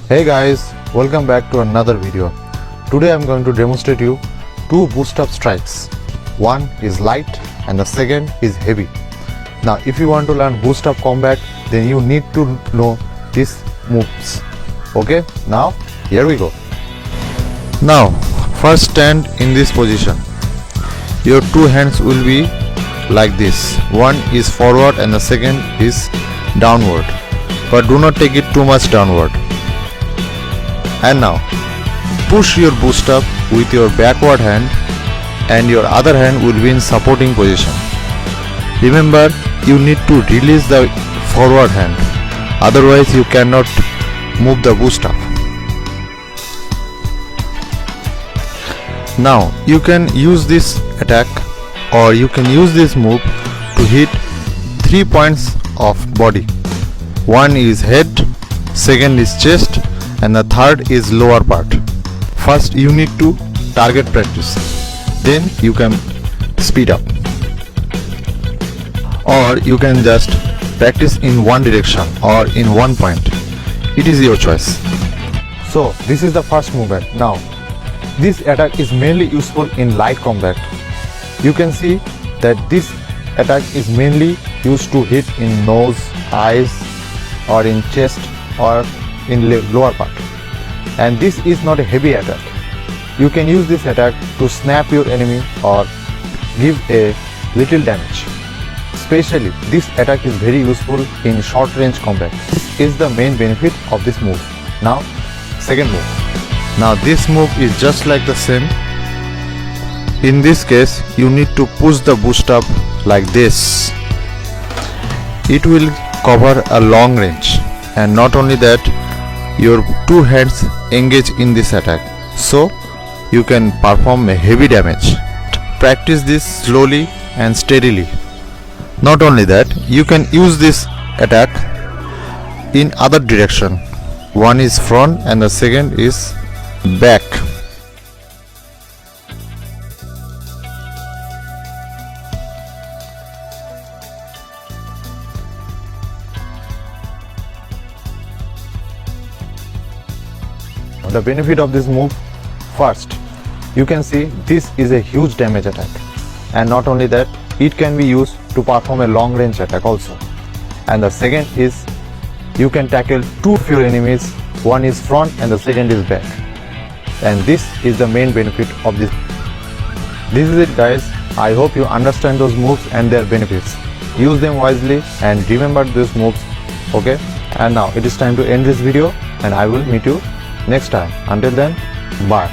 Hey guys, welcome back to another video. Today I'm going to demonstrate you two boost up strikes. One is light and the second is heavy. Now if you want to learn boost up combat, then you need to know these moves. Okay, now here we go. Now first stand in this position. Your two hands will be like this. One is forward and the second is downward, but do not take it too much downward. And now push your boost up with your backward hand and your other hand will be in supporting position. Remember, you need to release the forward hand, otherwise you cannot move the boost up. Now you can use this attack or you can use this move to hit 3 points of body. One is head, second is chest, and the third is lower part. First you need to target practice, then you can speed up, or you can just practice in one direction or in one point. It is your choice. So this is the first movement. Now this attack is mainly useful in light combat. You can see that this attack is mainly used to hit in nose, eyes, or in chest or in lower part, and this is not a heavy attack. You can use this attack to snap your enemy or give a little damage. Especially this attack is very useful in short range combat. This is the main benefit of this move. Now second move. Now this move is just like the same. In this case you need to push the boost up like this. It will cover a long range, and not only that, your two hands engage in this attack, so you can perform a heavy damage. Practice this slowly and steadily. Not only that, you can use this attack in other direction. One is front and the second is back. The benefit of this move: first, you can see this is a huge damage attack, and not only that, it can be used to perform a long range attack also. And the second is you can tackle two of your enemies. One is front and the second is back, and this is the main benefit of this. This is it guys. I hope you understand those moves and their benefits. Use them wisely and remember those moves. Okay, and now it is time to end this video, and I will meet you next time. Until then, bye.